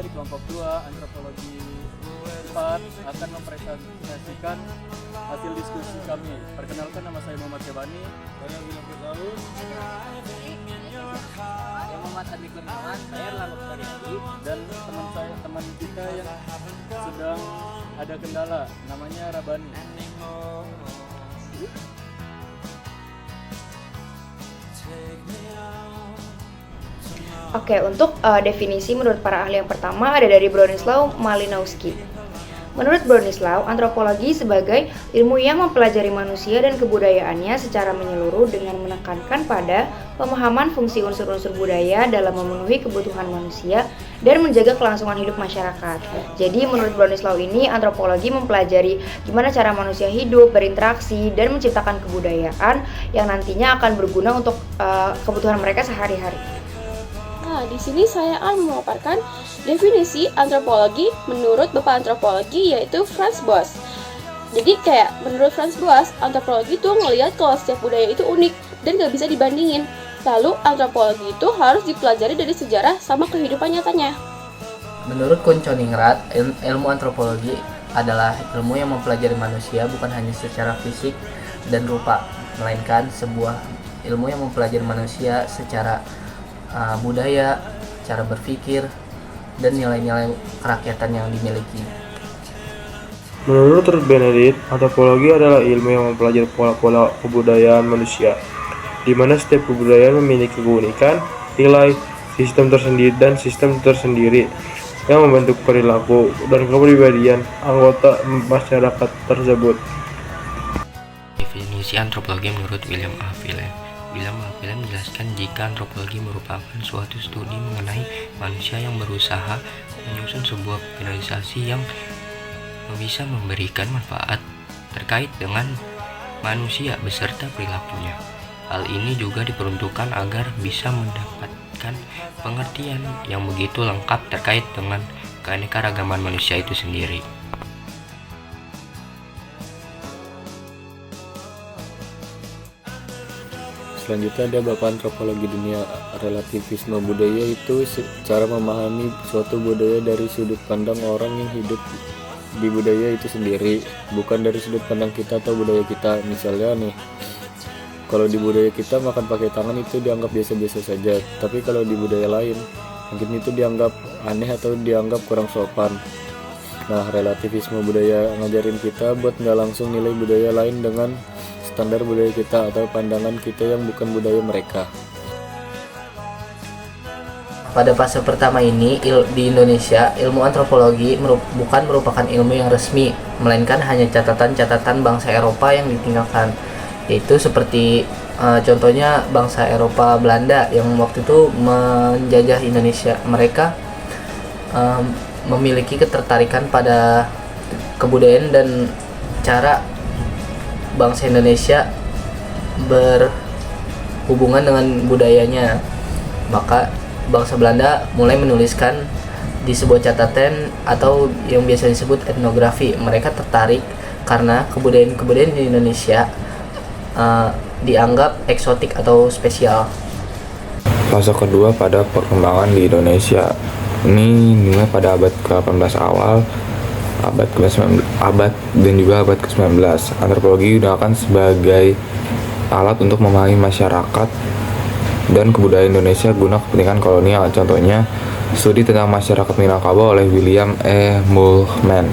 di kelompok 2, antropologi 4 akan mempresentasikan hasil diskusi kami. Perkenalkan, nama saya Muhammad Kebani. Saya William Firdaus. Saya Muhammad Adi Kurniawan. Saya Lalu Karyadi. Dan teman kita yang sedang ada kendala, namanya Rabani. Oke, untuk definisi menurut para ahli yang pertama ada dari Bronislaw Malinowski. Menurut Bronislaw, antropologi sebagai ilmu yang mempelajari manusia dan kebudayaannya secara menyeluruh dengan menekankan pada pemahaman fungsi unsur-unsur budaya dalam memenuhi kebutuhan manusia dan menjaga kelangsungan hidup masyarakat. Jadi menurut Bronislaw ini, antropologi mempelajari gimana cara manusia hidup, berinteraksi, dan menciptakan kebudayaan yang nantinya akan berguna untuk kebutuhan mereka sehari-hari. Nah, di sini saya akan memaparkan definisi antropologi menurut Bapak Antropologi, yaitu Franz Boas. Jadi kayak menurut Franz Boas, antropologi itu ngelihat kalau setiap budaya itu unik dan gak bisa dibandingin. Lalu antropologi itu harus dipelajari dari sejarah sama kehidupan nyatanya. Menurut Kunchoningrat, ilmu antropologi adalah ilmu yang mempelajari manusia bukan hanya secara fisik dan rupa, melainkan sebuah ilmu yang mempelajari manusia secara budaya, cara berpikir, dan nilai-nilai kerakyatan yang dimiliki. Menurut Ruth Benedict, antropologi adalah ilmu yang mempelajari pola-pola kebudayaan manusia, di mana setiap kebudayaan memiliki keunikan, nilai, sistem tersendiri yang membentuk perilaku dan kepribadian anggota masyarakat tersebut. Definisi antropologi menurut William A. Philem. William A. Philem menjelaskan jika antropologi merupakan suatu studi mengenai manusia yang berusaha menyusun sebuah organisasi yang bisa memberikan manfaat terkait dengan manusia beserta perilakunya. Hal ini juga diperuntukkan agar bisa mendapatkan pengertian yang begitu lengkap terkait dengan keanekaragaman manusia itu sendiri. Selanjutnya ada Bapak Antropologi Dunia. Relativisme budaya itu cara memahami suatu budaya dari sudut pandang orang yang hidup di budaya itu sendiri, bukan dari sudut pandang kita atau budaya kita. Misalnya nih, kalau di budaya kita makan pakai tangan itu dianggap biasa-biasa saja, tapi kalau di budaya lain mungkin itu dianggap aneh atau dianggap kurang sopan. Nah, relativisme budaya ngajarin kita buat nggak langsung nilai budaya lain dengan standar budaya kita atau pandangan kita yang bukan budaya mereka. Pada fase pertama ini, di Indonesia, ilmu antropologi bukan merupakan ilmu yang resmi, melainkan hanya catatan-catatan bangsa Eropa yang ditinggalkan. Yaitu seperti contohnya bangsa Eropa Belanda yang waktu itu menjajah Indonesia. Mereka memiliki ketertarikan pada kebudayaan dan cara bangsa Indonesia berhubungan dengan budayanya. Maka bangsa Belanda mulai menuliskan di sebuah catatan atau yang biasa disebut etnografi. Mereka tertarik karena kebudayaan di Indonesia dianggap eksotik atau spesial. Fase kedua pada perkembangan di Indonesia. Ini dimulai pada abad ke-18 awal, abad dan juga abad ke-19. Antropologi digunakan sebagai alat untuk memahami masyarakat dan kebudayaan Indonesia guna kepentingan kolonial. Contohnya, studi tentang masyarakat Minangkabau oleh William E. Mulhman.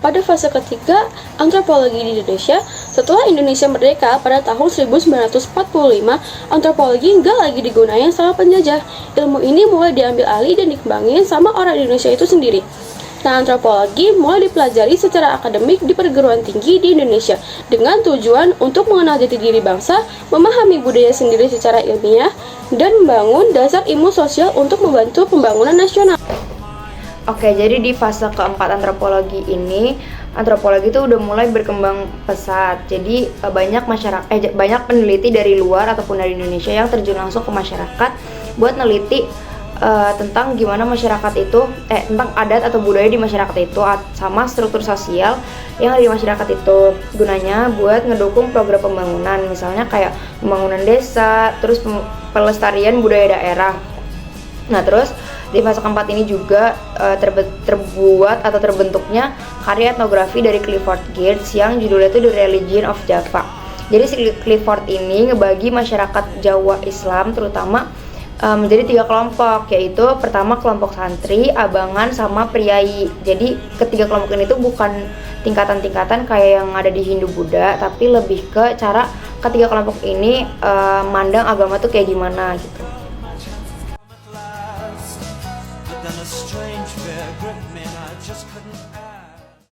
Pada fase ketiga, antropologi di Indonesia, setelah Indonesia merdeka pada tahun 1945, antropologi nggak lagi digunain sama penjajah. Ilmu ini mulai diambil alih dan dikembangin sama orang Indonesia itu sendiri. Nah, antropologi mulai dipelajari secara akademik di perguruan tinggi di Indonesia dengan tujuan untuk mengenal jati diri bangsa, memahami budaya sendiri secara ilmiah, dan membangun dasar ilmu sosial untuk membantu pembangunan nasional. Oke, jadi di fase keempat antropologi ini, antropologi itu udah mulai berkembang pesat. Jadi banyak peneliti dari luar ataupun dari Indonesia yang terjun langsung ke masyarakat buat neliti tentang gimana masyarakat itu tentang adat atau budaya di masyarakat itu sama struktur sosial yang ada di masyarakat itu, gunanya buat ngedukung program pembangunan, misalnya kayak pembangunan desa, terus pelestarian budaya daerah. Nah, terus Di fase keempat ini juga terbuat atau terbentuknya karya etnografi dari Clifford Geertz yang judulnya itu The Religion of Java. Jadi si Clifford ini ngebagi masyarakat Jawa Islam terutama menjadi 3 kelompok, yaitu pertama kelompok santri, abangan, sama priai. Jadi ketiga kelompok ini tuh bukan tingkatan-tingkatan kayak yang ada di Hindu Buddha, tapi lebih ke cara ketiga kelompok ini mandang agama tuh kayak gimana gitu.